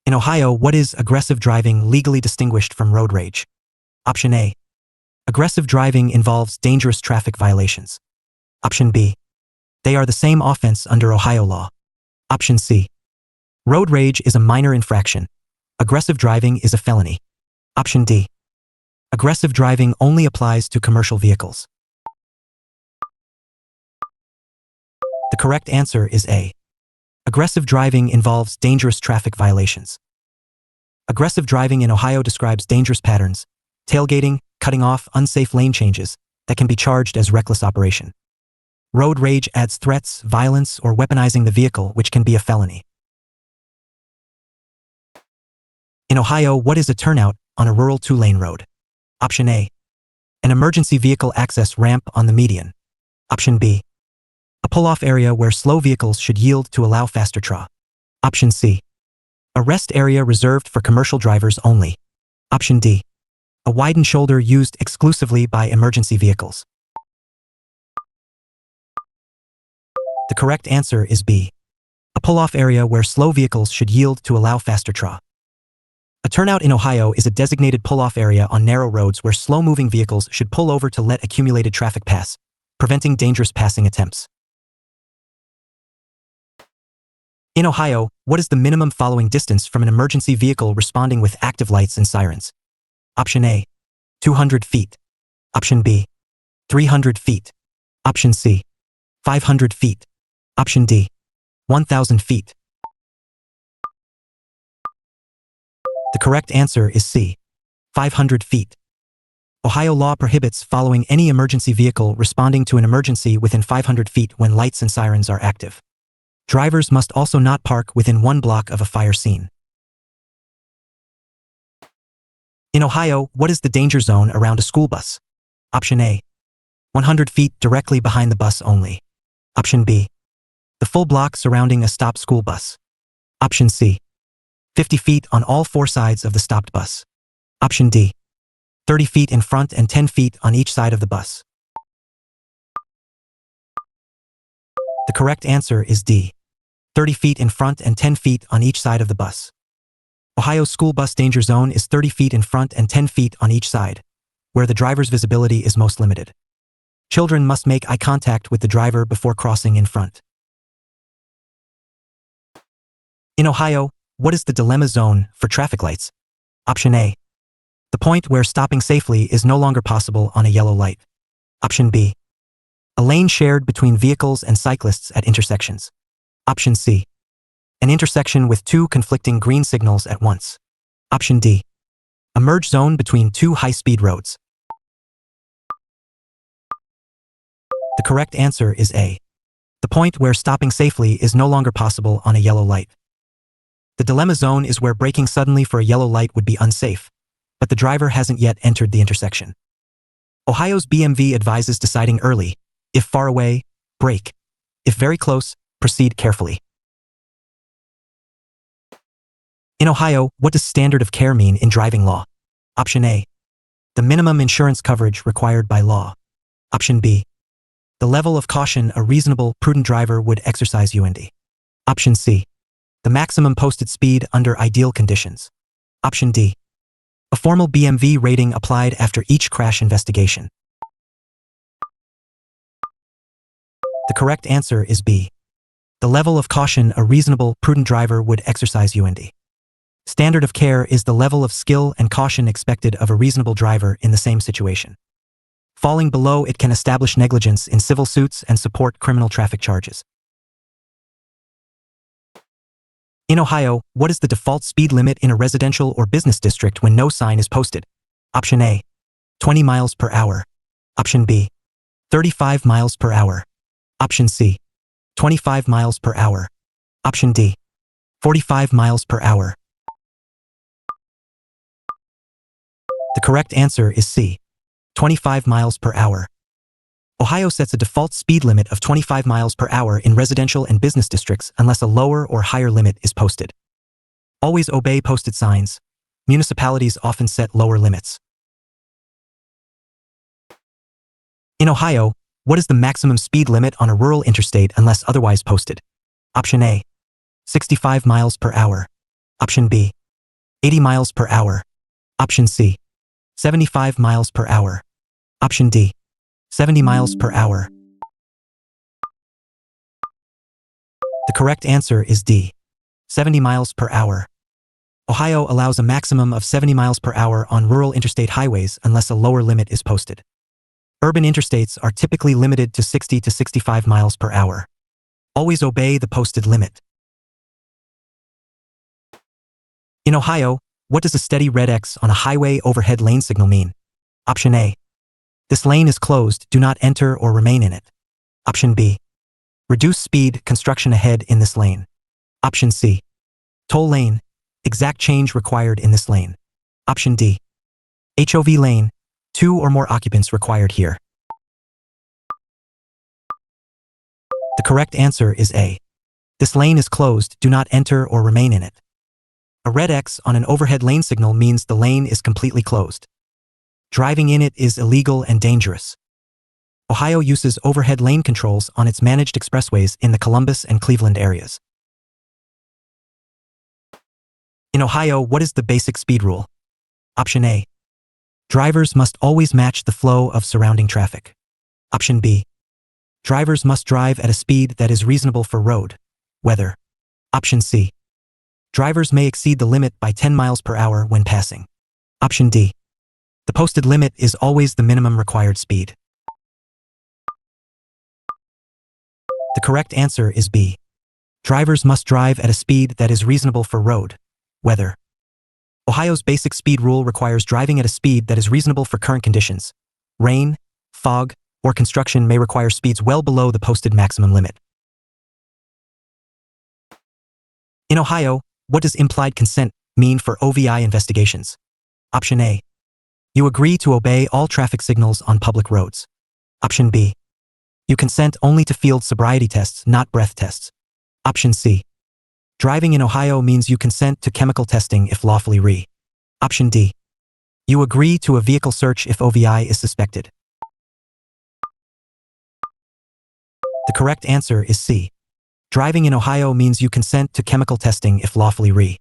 In Ohio, what is aggressive driving legally distinguished from road rage? Option A. Aggressive driving involves dangerous traffic violations. Option B. They are the same offense under Ohio law. Option C. Road rage is a minor infraction. Aggressive driving is a felony. Option D. Aggressive driving only applies to commercial vehicles. The correct answer is A. Aggressive driving involves dangerous traffic violations. Aggressive driving in Ohio describes dangerous patterns, tailgating, cutting off, unsafe lane changes, that can be charged as reckless operation. Road rage adds threats, violence, or weaponizing the vehicle, which can be a felony. In Ohio, what is a turnout on a rural two-lane road? Option A. An emergency vehicle access ramp on the median. Option B. A pull-off area where slow vehicles should yield to allow faster travel. Option C. A rest area reserved for commercial drivers only. Option D. A widened shoulder used exclusively by emergency vehicles. The correct answer is B. A pull-off area where slow vehicles should yield to allow faster travel. A turnout in Ohio is a designated pull-off area on narrow roads where slow-moving vehicles should pull over to let accumulated traffic pass, preventing dangerous passing attempts. In Ohio, what is the minimum following distance from an emergency vehicle responding with active lights and sirens? Option A. 200 feet. Option B. 300 feet. Option C. 500 feet. Option D. 1,000 feet. The correct answer is C. 500 feet. Ohio law prohibits following any emergency vehicle responding to an emergency within 500 feet when lights and sirens are active. Drivers must also not park within 1 block of a fire scene. In Ohio, what is the danger zone around a school bus? Option A. 100 feet directly behind the bus only. Option B. The full block surrounding a stopped school bus. Option C. 50 feet on all 4 sides of the stopped bus. Option D. 30 feet in front and 10 feet on each side of the bus. The correct answer is D. 30 feet in front and 10 feet on each side of the bus. Ohio's school bus danger zone is 30 feet in front and 10 feet on each side, where the driver's visibility is most limited. Children must make eye contact with the driver before crossing in front. In Ohio, what is the dilemma zone for traffic lights? Option A. The point where stopping safely is no longer possible on a yellow light. Option B. A lane shared between vehicles and cyclists at intersections. Option C. An intersection with 2 conflicting green signals at once. Option D. A merge zone between 2 high-speed roads. The correct answer is A. The point where stopping safely is no longer possible on a yellow light. The dilemma zone is where braking suddenly for a yellow light would be unsafe, but the driver hasn't yet entered the intersection. Ohio's DMV advises deciding early. If far away, brake. If very close, proceed carefully. In Ohio, what does standard of care mean in driving law? Option A. The minimum insurance coverage required by law. Option B. The level of caution a reasonable, prudent driver would exercise UND. Option C. The maximum posted speed under ideal conditions. Option D. A formal DMV rating applied after each crash investigation. The correct answer is B. The level of caution a reasonable, prudent driver would exercise UND. Standard of care is the level of skill and caution expected of a reasonable driver in the same situation. Falling below it can establish negligence in civil suits and support criminal traffic charges. In Ohio, what is the default speed limit in a residential or business district when no sign is posted? Option A. 20 miles per hour. Option B. 35 miles per hour. Option C. 25 miles per hour. Option D. 45 miles per hour. The correct answer is C. 25 miles per hour. Ohio sets a default speed limit of 25 miles per hour in residential and business districts unless a lower or higher limit is posted. Always obey posted signs. Municipalities often set lower limits. In Ohio, what is the maximum speed limit on a rural interstate unless otherwise posted? Option A. 65 miles per hour. Option B. 80 miles per hour. Option C. 75 miles per hour. Option D. 70 miles per hour. The correct answer is D. 70 miles per hour. Ohio allows a maximum of 70 miles per hour on rural interstate highways unless a lower limit is posted. Urban interstates are typically limited to 60 to 65 miles per hour. Always obey the posted limit. In Ohio, what does a steady red X on a highway overhead lane signal mean? Option A. This lane is closed, do not enter or remain in it. Option B. Reduce speed, construction ahead in this lane. Option C. Toll lane, exact change required in this lane. Option D. HOV lane, 2 or more occupants required here. The correct answer is A. This lane is closed, do not enter or remain in it. A red X on an overhead lane signal means the lane is completely closed. Driving in it is illegal and dangerous. Ohio uses overhead lane controls on its managed expressways in the Columbus and Cleveland areas. In Ohio, what is the basic speed rule? Option A. Drivers must always match the flow of surrounding traffic. Option B. Drivers must drive at a speed that is reasonable for road, weather. Option C. Drivers may exceed the limit by 10 miles per hour when passing. Option D. The posted limit is always the minimum required speed. The correct answer is B. Drivers must drive at a speed that is reasonable for road, weather. Ohio's basic speed rule requires driving at a speed that is reasonable for current conditions. Rain, fog, or construction may require speeds well below the posted maximum limit. In Ohio, what does implied consent mean for OVI investigations? Option A. You agree to obey all traffic signals on public roads. Option B. You consent only to field sobriety tests, not breath tests. Option C. Driving in Ohio means you consent to chemical testing if lawfully re. Option D. You agree to a vehicle search if OVI is suspected. The correct answer is C. Driving in Ohio means you consent to chemical testing if lawfully re.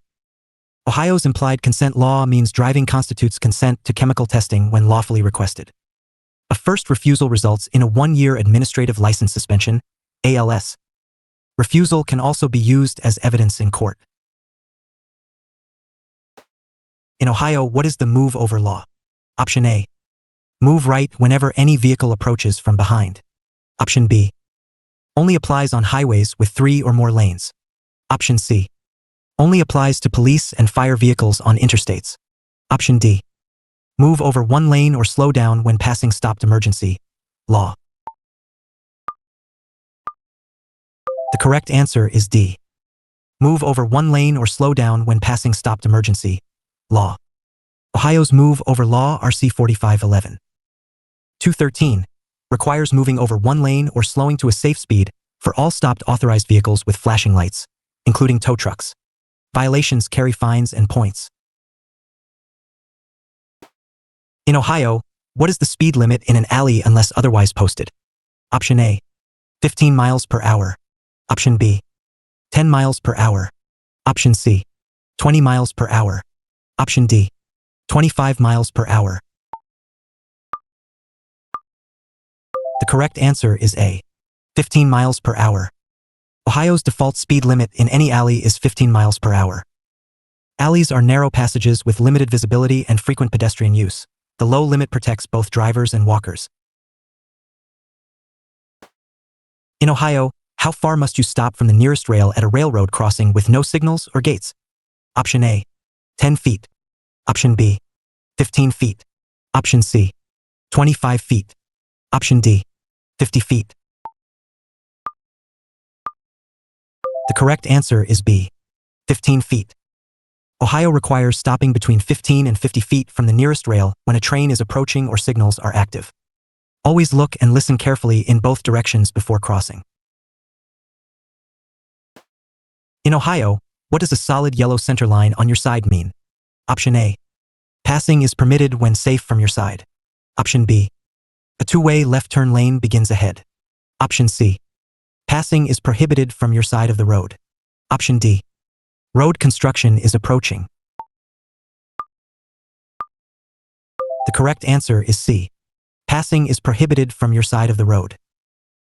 Ohio's implied consent law means driving constitutes consent to chemical testing when lawfully requested. A first refusal results in a 1-year administrative license suspension, ALS. Refusal can also be used as evidence in court. In Ohio, what is the move over law? Option A. Move right whenever any vehicle approaches from behind. Option B. Only applies on highways with 3 or more lanes. Option C. Only applies to police and fire vehicles on interstates. Option D. Move over 1 lane or slow down when passing stopped emergency law. The correct answer is D. Move over 1 lane or slow down when passing stopped emergency law. Ohio's move over law RC 4511. 213 requires moving over 1 lane or slowing to a safe speed for all stopped authorized vehicles with flashing lights, including tow trucks. Violations carry fines and points. In Ohio, what is the speed limit in an alley unless otherwise posted? Option A. 15 miles per hour. Option B. 10 miles per hour. Option C. 20 miles per hour. Option D. 25 miles per hour. The correct answer is A. 15 miles per hour. Ohio's default speed limit in any alley is 15 miles per hour. Alleys are narrow passages with limited visibility and frequent pedestrian use. The low limit protects both drivers and walkers. In Ohio, how far must you stop from the nearest rail at a railroad crossing with no signals or gates? Option A. 10 feet. Option B. 15 feet. Option C. 25 feet. Option D. 50 feet. The correct answer is B. 15 feet. Ohio requires stopping between 15 and 50 feet from the nearest rail when a train is approaching or signals are active. Always look and listen carefully in both directions before crossing. In Ohio, what does a solid yellow center line on your side mean? Option A. Passing is permitted when safe from your side. Option B. A 2-way left turn lane begins ahead. Option C. Passing is prohibited from your side of the road. Option D. Road construction is approaching. The correct answer is C. Passing is prohibited from your side of the road.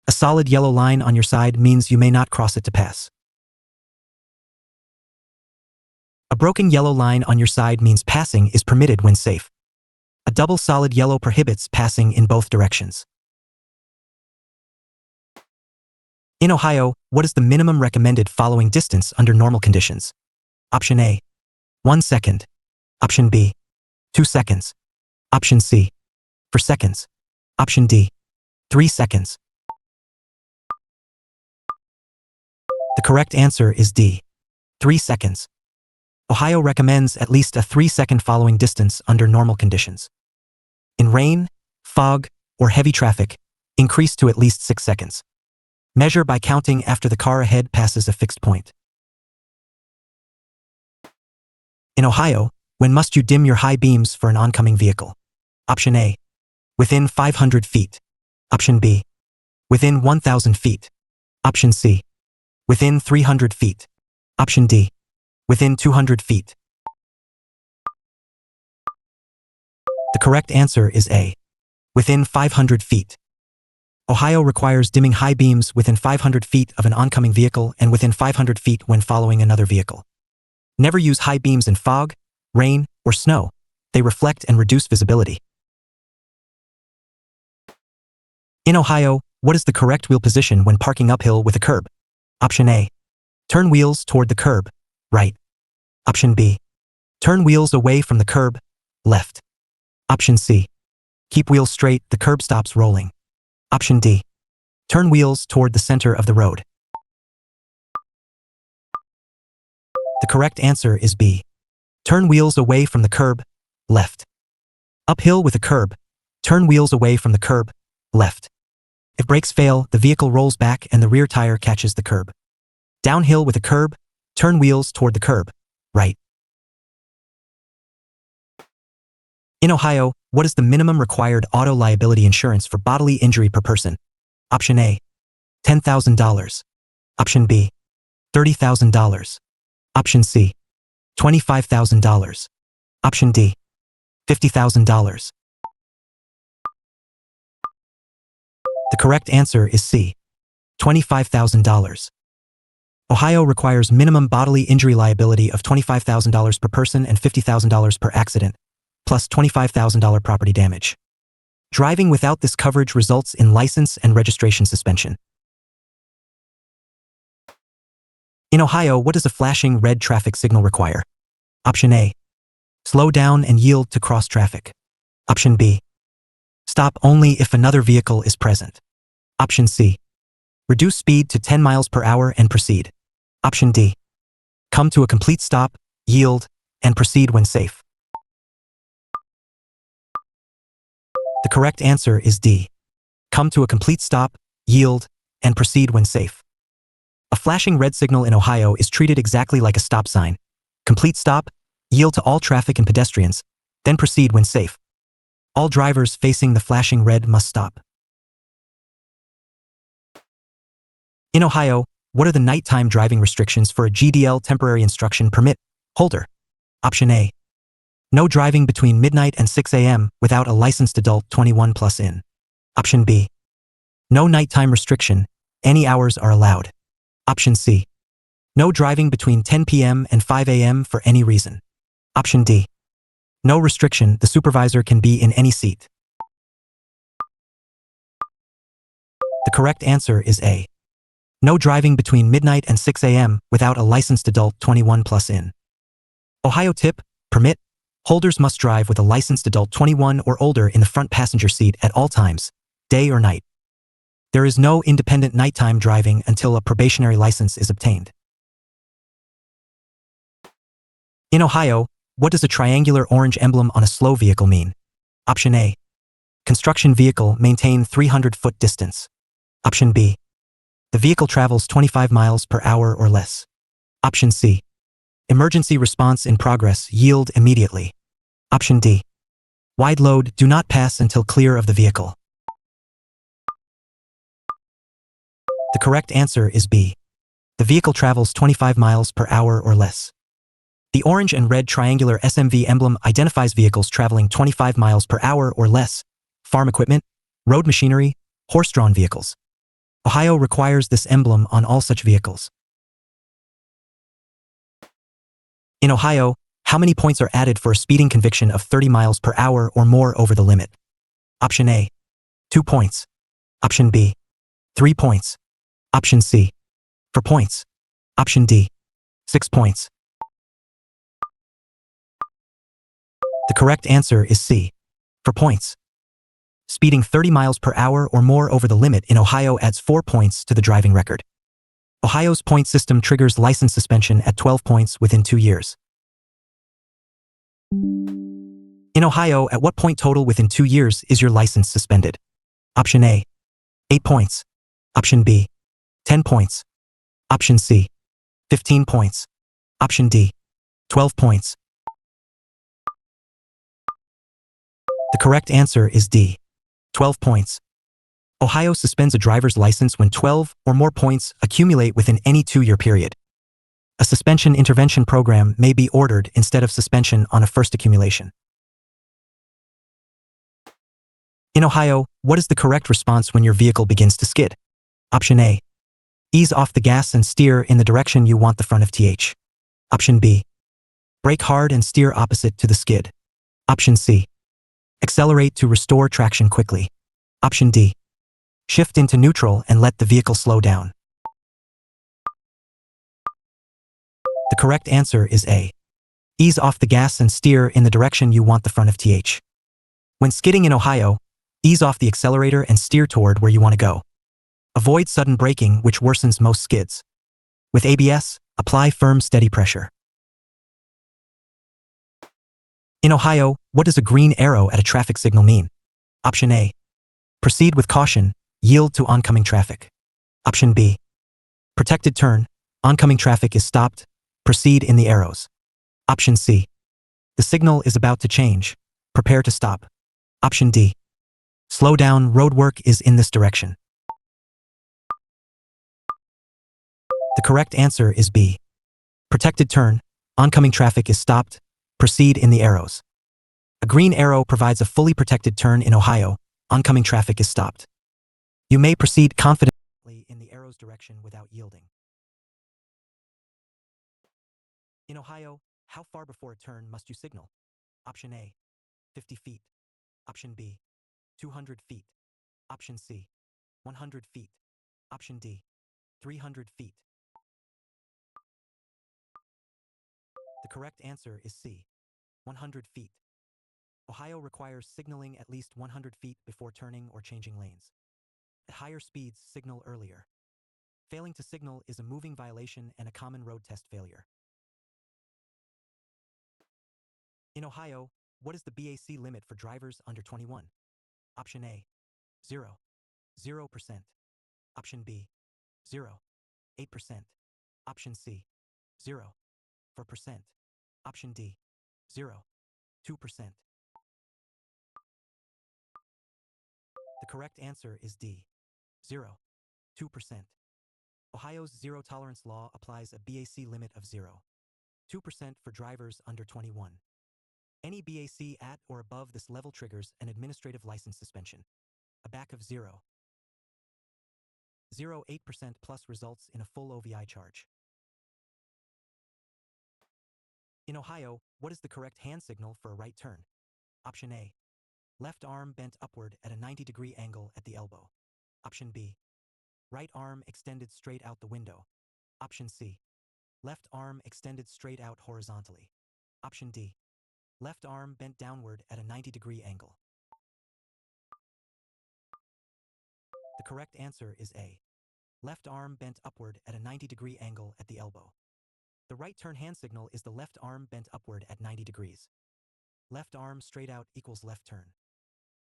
A solid yellow line on your side means you may not cross it to pass. A broken yellow line on your side means passing is permitted when safe. A double solid yellow prohibits passing in both directions. In Ohio, what is the minimum recommended following distance under normal conditions? Option A, 1 second. Option B, 2 seconds. Option C, 4 seconds. Option D, 3 seconds. The correct answer is D, 3 seconds. Ohio recommends at least a 3-second following distance under normal conditions. In rain, fog, or heavy traffic, increase to at least 6 seconds. Measure by counting after the car ahead passes a fixed point. In Ohio, when must you dim your high beams for an oncoming vehicle? Option A, within 500 feet. Option B, within 1,000 feet. Option C, within 300 feet. Option D, within 200 feet. The correct answer is A, within 500 feet. Ohio requires dimming high beams within 500 feet of an oncoming vehicle and within 500 feet when following another vehicle. Never use high beams in fog, rain, or snow. They reflect and reduce visibility. In Ohio, what is the correct wheel position when parking uphill with a curb? Option A, turn wheels toward the curb, right. Option B, turn wheels away from the curb, left. Option C, keep wheels straight, the curb stops rolling. Option D, turn wheels toward the center of the road. The correct answer is B, turn wheels away from the curb, left. Uphill with a curb, turn wheels away from the curb, left. If brakes fail, the vehicle rolls back and the rear tire catches the curb. Downhill with a curb, turn wheels toward the curb, right. In Ohio, what is the minimum required auto liability insurance for bodily injury per person? Option A, $10,000. Option B, $30,000. Option C, $25,000. Option D, $50,000. The correct answer is C, $25,000. Ohio requires minimum bodily injury liability of $25,000 per person and $50,000 per accident, plus $25,000 property damage. Driving without this coverage results in license and registration suspension. In Ohio, what does a flashing red traffic signal require? Option A, slow down and yield to cross traffic. Option B, stop only if another vehicle is present. Option C, reduce speed to 10 miles per hour and proceed. Option D, come to a complete stop, yield, and proceed when safe. The correct answer is D, come to a complete stop, yield, and proceed when safe. A flashing red signal in Ohio is treated exactly like a stop sign. Complete stop, yield to all traffic and pedestrians, then proceed when safe. All drivers facing the flashing red must stop. In Ohio, what are the nighttime driving restrictions for a GDL temporary instruction permit holder? Option A, no driving between midnight and 6 a.m. without a licensed adult 21 plus in. Option B, no nighttime restriction, any hours are allowed. Option C, no driving between 10 p.m. and 5 a.m. for any reason. Option D, no restriction, the supervisor can be in any seat. The correct answer is A, no driving between midnight and 6 a.m. without a licensed adult 21 plus in. Ohio tip, permit holders must drive with a licensed adult 21 or older in the front passenger seat at all times, day or night. There is no independent nighttime driving until a probationary license is obtained. In Ohio, what does a triangular orange emblem on a slow vehicle mean? Option A, construction vehicle, maintain 300-foot distance. Option B, the vehicle travels 25 miles per hour or less. Option C, emergency response in progress, yield immediately. Option D, wide load, do not pass until clear of the vehicle. The correct answer is B, the vehicle travels 25 miles per hour or less. The orange and red triangular SMV emblem identifies vehicles traveling 25 miles per hour or less, farm equipment, road machinery, horse-drawn vehicles. Ohio requires this emblem on all such vehicles. In Ohio, how many points are added for a speeding conviction of 30 miles per hour or more over the limit? Option A, 2 points. Option B, 3 points. Option C, 4 points. Option D, 6 points. The correct answer is C, 4 points. Speeding 30 miles per hour or more over the limit in Ohio adds 4 points to the driving record. Ohio's point system triggers license suspension at 12 points within 2 years. In Ohio, at what point total within 2 years is your license suspended? Option A, 8 points. Option B, 10 points. Option C, 15 points. Option D, 12 points. The correct answer is D, 12 points. Ohio suspends a driver's license when 12 or more points accumulate within any 2-year period. A suspension intervention program may be ordered instead of suspension on a first accumulation. In Ohio, what is the correct response when your vehicle begins to skid? Option A, ease off the gas and steer in the direction you want the front of TH. Option B, brake hard and steer opposite to the skid. Option C, accelerate to restore traction quickly. Option D, shift into neutral and let the vehicle slow down. The correct answer is A, ease off the gas and steer in the direction you want the front of TH. When skidding in Ohio, ease off the accelerator and steer toward where you want to go. Avoid sudden braking, which worsens most skids. With ABS, apply firm, steady pressure. In Ohio, what does a green arrow at a traffic signal mean? Option A, proceed with caution, yield to oncoming traffic. Option B, protected turn, oncoming traffic is stopped, proceed in the arrows. Option C, the signal is about to change, prepare to stop. Option D, slow down, road work is in this direction. The correct answer is B, protected turn, oncoming traffic is stopped, proceed in the arrows. A green arrow provides a fully protected turn in Ohio, oncoming traffic is stopped. You may proceed confidently in the arrow's direction without yielding. In Ohio, how far before a turn must you signal? Option A, 50 feet. Option B, 200 feet. Option C, 100 feet. Option D, 300 feet. The correct answer is C, 100 feet. Ohio requires signaling at least 100 feet before turning or changing lanes. At higher speeds, signal earlier. Failing to signal is a moving violation and a common road test failure. In Ohio, what is the BAC limit for drivers under 21? Option A, 0, 0%. Option B, 0, 8%. Option C, 0, 4%. Option D, 0, 2%. The correct answer is D, 0, 2%. Ohio's zero tolerance law applies a BAC limit of 0, 2% for drivers under 21. Any BAC at or above this level triggers an administrative license suspension. A BAC of 0, 0.8% plus results in a full OVI charge. In Ohio, what is the correct hand signal for a right turn? Option A, left arm bent upward at a 90-degree angle at the elbow. Option B, right arm extended straight out the window. Option C, left arm extended straight out horizontally. Option D, left arm bent downward at a 90-degree angle. The correct answer is A, left arm bent upward at a 90-degree angle at the elbow. The right turn hand signal is the left arm bent upward at 90 degrees. Left arm straight out equals left turn.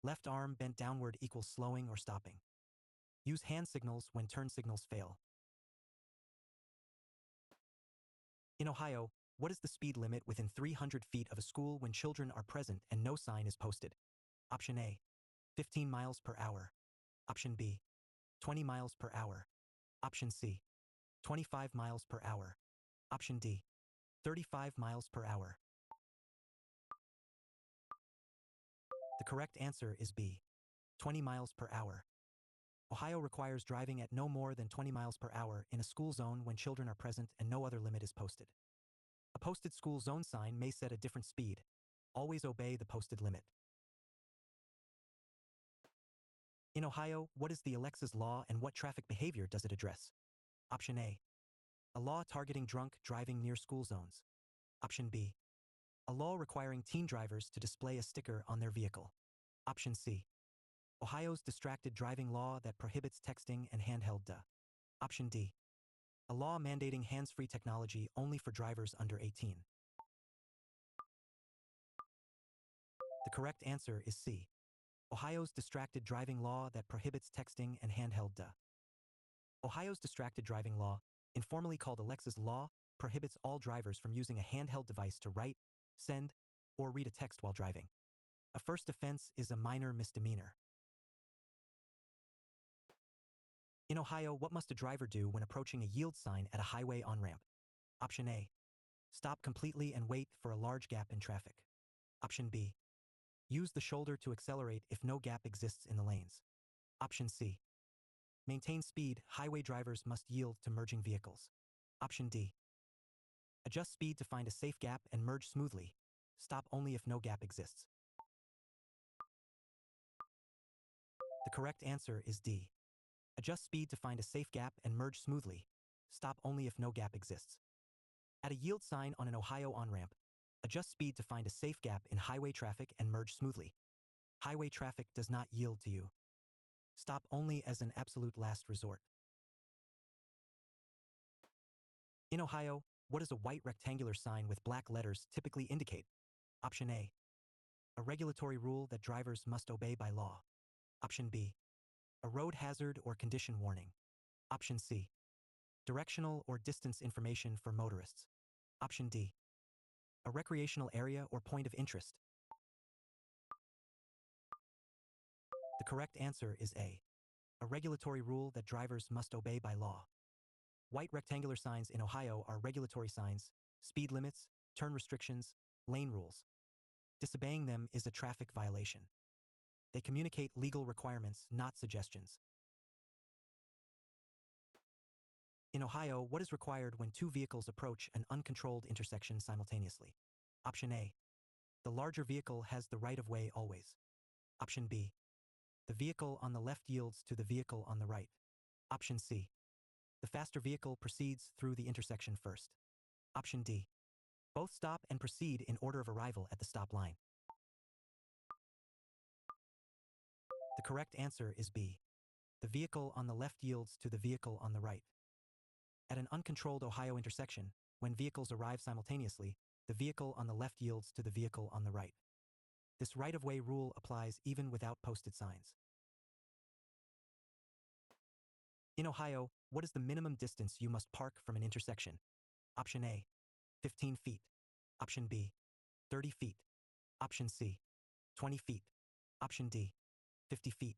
Left arm bent downward equals slowing or stopping. Use hand signals when turn signals fail. In Ohio, what is the speed limit within 300 feet of a school when children are present and no sign is posted? Option A, 15 miles per hour. Option B, 20 miles per hour. Option C, 25 miles per hour. Option D, 35 miles per hour. The correct answer is B. 20 miles per hour. Ohio requires driving at no more than 20 miles per hour in a school zone when children are present and no other limit is posted. A posted school zone sign may set a different speed. Always obey the posted limit. In Ohio, what is the Alexa's law and what traffic behavior does it address? Option A. A law targeting drunk driving near school zones. Option B. A law requiring teen drivers to display a sticker on their vehicle. Option C. Ohio's distracted driving law that prohibits texting and handheld DA. Option D. A law mandating hands-free technology only for drivers under 18. The correct answer is C. Ohio's distracted driving law that prohibits texting and handheld DA. Ohio's distracted driving law, informally called Alexa's law, prohibits all drivers from using a handheld device to write, send, or read a text while driving. A first offense is a minor misdemeanor. In Ohio, what must a driver do when approaching a yield sign at a highway on-ramp? Option A. Stop completely and wait for a large gap in traffic. Option B. Use the shoulder to accelerate if no gap exists in the lanes. Option C. Maintain speed. Highway drivers must yield to merging vehicles. Option D. Adjust speed to find a safe gap and merge smoothly. Stop only if no gap exists. The correct answer is D. Adjust speed to find a safe gap and merge smoothly. Stop only if no gap exists. At a yield sign on an Ohio on-ramp, adjust speed to find a safe gap in highway traffic and merge smoothly. Highway traffic does not yield to you. Stop only as an absolute last resort. In Ohio, what does a white rectangular sign with black letters typically indicate? Option A. A regulatory rule that drivers must obey by law. Option B. A road hazard or condition warning. Option C. Directional or distance information for motorists. Option D. A recreational area or point of interest. The correct answer is A. A regulatory rule that drivers must obey by law. White rectangular signs in Ohio are regulatory signs, speed limits, turn restrictions, lane rules. Disobeying them is a traffic violation. They communicate legal requirements, not suggestions. In Ohio, what is required when two vehicles approach an uncontrolled intersection simultaneously? Option A. The larger vehicle has the right-of-way always. Option B. The vehicle on the left yields to the vehicle on the right. Option C. The faster vehicle proceeds through the intersection first. Option D. Both stop and proceed in order of arrival at the stop line. The correct answer is B. The vehicle on the left yields to the vehicle on the right. At an uncontrolled Ohio intersection, when vehicles arrive simultaneously, the vehicle on the left yields to the vehicle on the right. This right-of-way rule applies even without posted signs. In Ohio, what is the minimum distance you must park from an intersection? Option A. 15 feet. Option B. 30 feet. Option C. 20 feet. Option D. 50 feet.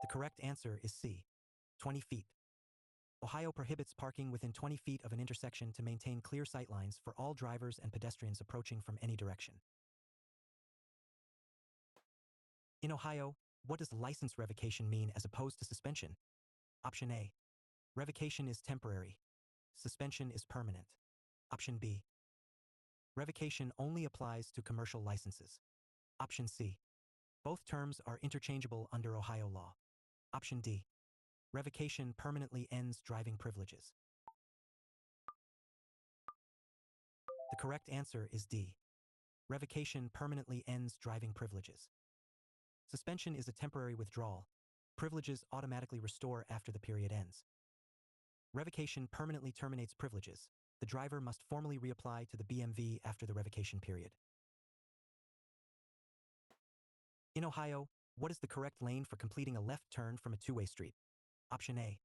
The correct answer is C. 20 feet. Ohio prohibits parking within 20 feet of an intersection to maintain clear sightlines for all drivers and pedestrians approaching from any direction. In Ohio, what does license revocation mean as opposed to suspension? Option A. Revocation is temporary. Suspension is permanent. Option B. Revocation only applies to commercial licenses. Option C. Both terms are interchangeable under Ohio law. Option D. Revocation permanently ends driving privileges. The correct answer is D. Revocation permanently ends driving privileges. Suspension is a temporary withdrawal. Privileges automatically restore after the period ends. Revocation permanently terminates privileges. The driver must formally reapply to the DMV after the revocation period. In Ohio, what is the correct lane for completing a left turn from a two-way street? Option A.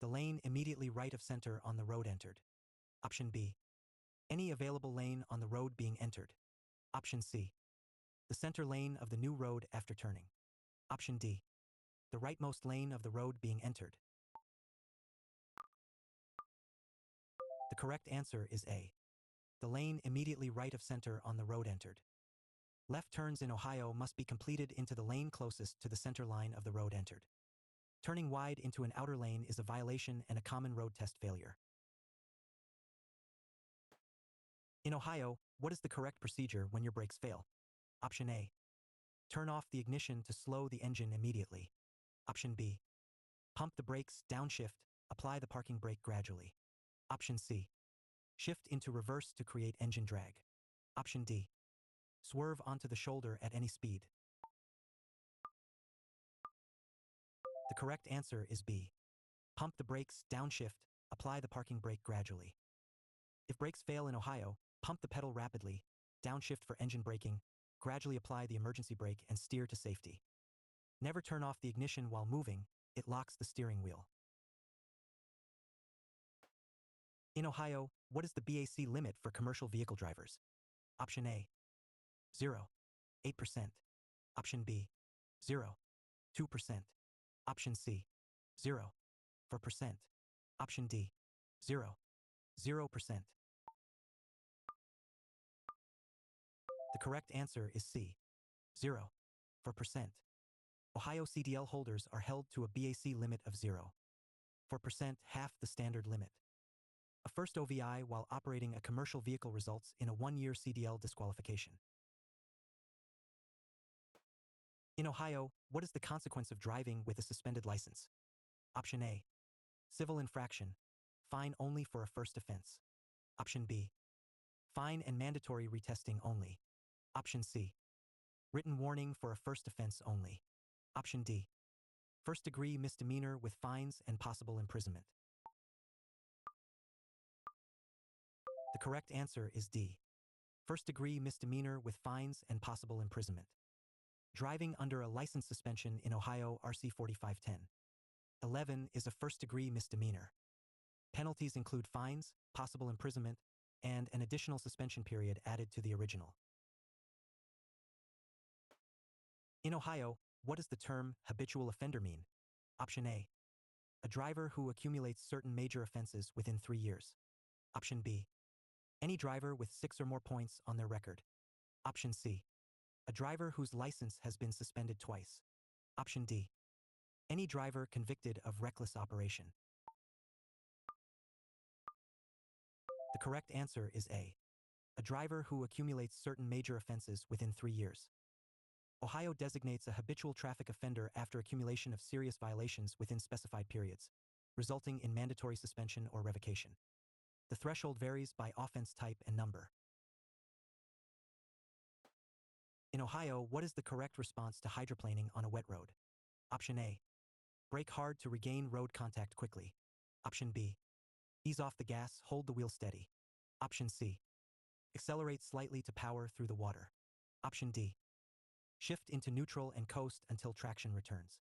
The lane immediately right of center on the road entered. Option B. Any available lane on the road being entered. Option C. The center lane of the new road after turning. Option D. The rightmost lane of the road being entered. The correct answer is A. The lane immediately right of center on the road entered. Left turns in Ohio must be completed into the lane closest to the center line of the road entered. Turning wide into an outer lane is a violation and a common road test failure. In Ohio, what is the correct procedure when your brakes fail? Option A. Turn off the ignition to slow the engine immediately. Option B. Pump the brakes, downshift, apply the parking brake gradually. Option C. Shift into reverse to create engine drag. Option D. Swerve onto the shoulder at any speed. The correct answer is B. Pump the brakes, downshift, apply the parking brake gradually. If brakes fail in Ohio, pump the pedal rapidly, downshift for engine braking, gradually apply the emergency brake and steer to safety. Never turn off the ignition while moving, it locks the steering wheel. In Ohio, what is the BAC limit for commercial vehicle drivers? Option A. 0. 8%. Option B. 0. 2%. Option C. 0. 4%. Option D. 0. 0%. The correct answer is C. 0. 4%. Ohio CDL holders are held to a BAC limit of 0. 4%, half the standard limit. A first OVI while operating a commercial vehicle results in a 1-year CDL disqualification. In Ohio, what is the consequence of driving with a suspended license? Option A. Civil infraction. Fine only for a first offense. Option B. Fine and mandatory retesting only. Option C. Written warning for a first offense only. Option D. First-degree misdemeanor with fines and possible imprisonment. The correct answer is D. First-degree misdemeanor with fines and possible imprisonment. Driving under a license suspension in Ohio RC 4510. 11 is a first-degree misdemeanor. Penalties include fines, possible imprisonment, and an additional suspension period added to the original. In Ohio, what does the term habitual offender mean? Option A. A driver who accumulates certain major offenses within 3 years. Option B. Any driver with 6 or more points on their record. Option C. A driver whose license has been suspended twice. Option D. Any driver convicted of reckless operation. The correct answer is A. A driver who accumulates certain major offenses within 3 years. Ohio designates a habitual traffic offender after accumulation of serious violations within specified periods, resulting in mandatory suspension or revocation. The threshold varies by offense type and number. In Ohio, what is the correct response to hydroplaning on a wet road? Option A. Brake hard to regain road contact quickly. Option B. Ease off the gas, hold the wheel steady. Option C. Accelerate slightly to power through the water. Option D. Shift into neutral and coast until traction returns.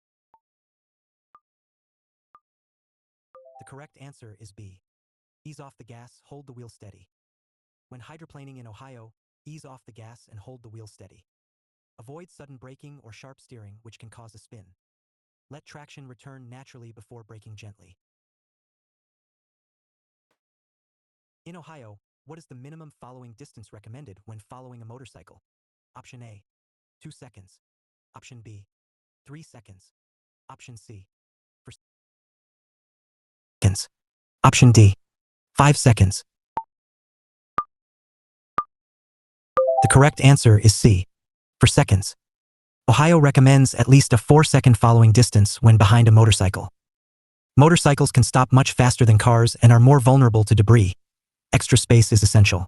The correct answer is B. Ease off the gas, hold the wheel steady. When hydroplaning in Ohio, ease off the gas and hold the wheel steady. Avoid sudden braking or sharp steering, which can cause a spin. Let traction return naturally before braking gently. In Ohio, what is the minimum following distance recommended when following a motorcycle? Option A. 2 seconds. Option B. 3 seconds. Option C. 4 seconds. Option D. 5 seconds. The correct answer is C. 4 seconds. Ohio recommends at least a 4-second following distance when behind a motorcycle. Motorcycles can stop much faster than cars and are more vulnerable to debris. Extra space is essential.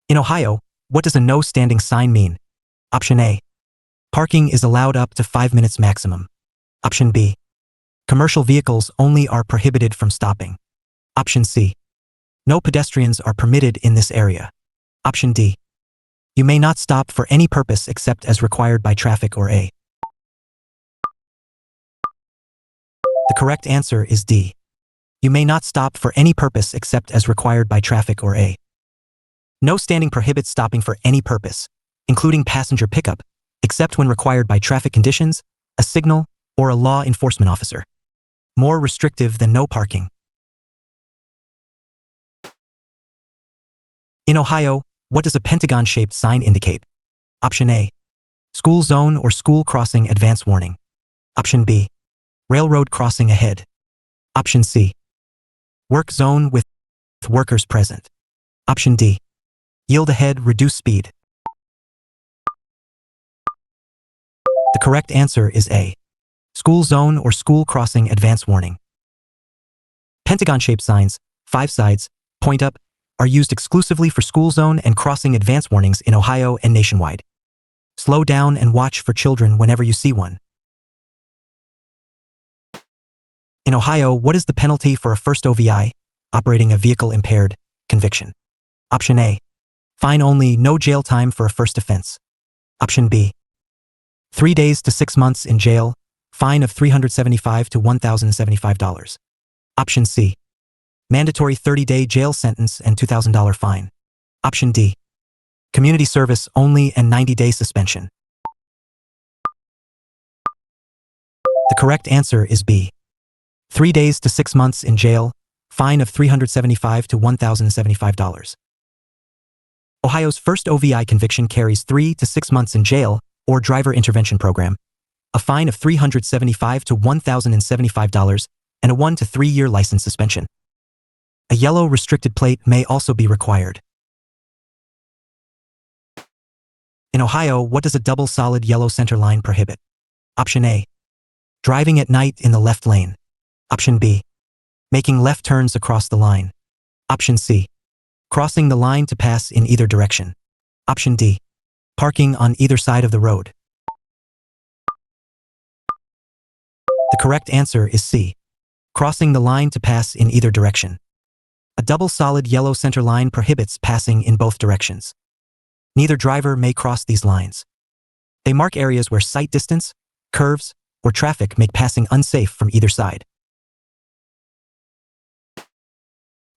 In Ohio, what does a no standing sign mean? Option A. Parking is allowed up to 5 minutes maximum. Option B. Commercial vehicles only are prohibited from stopping. Option C. No pedestrians are permitted in this area. Option D. You may not stop for any purpose except as required by traffic or A. The correct answer is D. You may not stop for any purpose except as required by traffic or A. No standing prohibits stopping for any purpose, including passenger pickup, except when required by traffic conditions, a signal, or a law enforcement officer. More restrictive than no parking. In Ohio, what does a pentagon-shaped sign indicate? Option A. School zone or school crossing advance warning. Option B. Railroad crossing ahead. Option C. Work zone with workers present. Option D. Yield ahead, reduce speed. The correct answer is A. School zone or school crossing advance warning. Pentagon-shaped signs, 5 sides, point up, are used exclusively for school zone and crossing advance warnings in Ohio and nationwide. Slow down and watch for children whenever you see one. In Ohio, what is the penalty for a first OVI, operating a vehicle impaired, conviction? Option A. Fine only, no jail time for a first offense. Option B. 3 days to 6 months in jail, fine of $375 to $1,075. Option C. Mandatory 30-day jail sentence and $2,000 fine. Option D. Community service only and 90-day suspension. The correct answer is B. 3 days to 6 months in jail, fine of $375 to $1,075. Ohio's first OVI conviction carries 3 to 6 months in jail or driver intervention program, a fine of $375 to $1,075, and a 1 to 3 year license suspension. A yellow restricted plate may also be required. In Ohio, what does a double solid yellow center line prohibit? Option A. Driving at night in the left lane. Option B. Making left turns across the line. Option C. Crossing the line to pass in either direction. Option D. Parking on either side of the road. The correct answer is C. Crossing the line to pass in either direction. A double solid yellow center line prohibits passing in both directions. Neither driver may cross these lines. They mark areas where sight distance, curves, or traffic make passing unsafe from either side.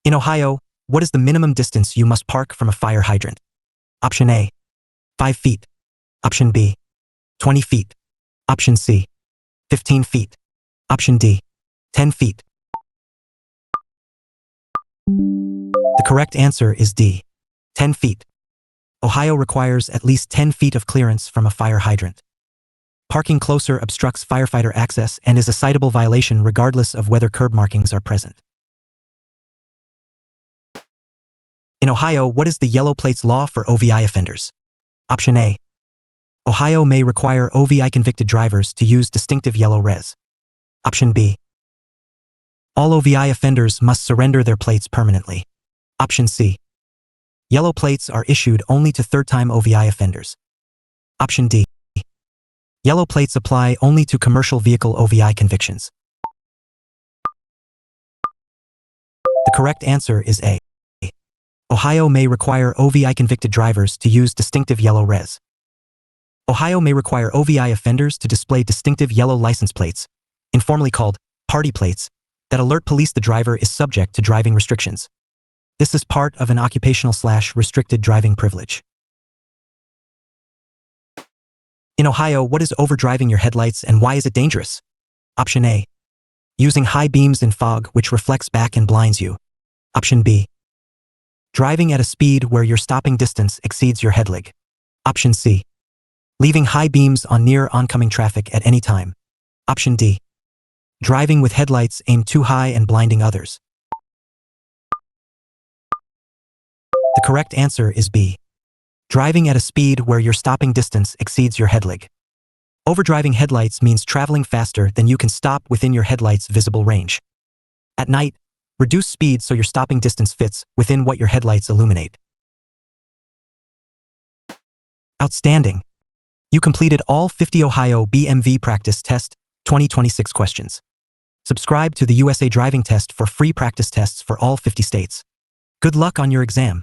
In Ohio, what is the minimum distance you must park from a fire hydrant? Option A. 5 feet. Option B. 20 feet. Option C. 15 feet. Option D. 10 feet. The correct answer is D. 10 feet. Ohio requires at least 10 feet of clearance from a fire hydrant. Parking closer obstructs firefighter access and is a citable violation regardless of whether curb markings are present. In Ohio, what is the yellow plates law for OVI offenders? Option A. Ohio may require OVI convicted drivers to use distinctive yellow res. Option B. All OVI offenders must surrender their plates permanently. Option C. Yellow plates are issued only to third-time OVI offenders. Option D. Yellow plates apply only to commercial vehicle OVI convictions. The correct answer is A. Ohio may require OVI convicted drivers to use distinctive yellow res. Ohio may require OVI offenders to display distinctive yellow license plates, informally called party plates, that alert police the driver is subject to driving restrictions. This is part of an occupational/restricted driving privilege. In Ohio, what is overdriving your headlights and why is it dangerous? Option A. Using high beams in fog which reflects back and blinds you. Option B. Driving at a speed where your stopping distance exceeds your headlig. Option C. Leaving high beams on near oncoming traffic at any time. Option D. Driving with headlights aimed too high and blinding others. The correct answer is B. Driving at a speed where your stopping distance exceeds your headlig. Overdriving headlights means traveling faster than you can stop within your headlight's visible range. At night, reduce speed so your stopping distance fits within what your headlights illuminate. Outstanding! You completed all 50 Ohio DMV Practice Test 2026 questions. Subscribe to the USA Driving Test for free practice tests for all 50 states. Good luck on your exam.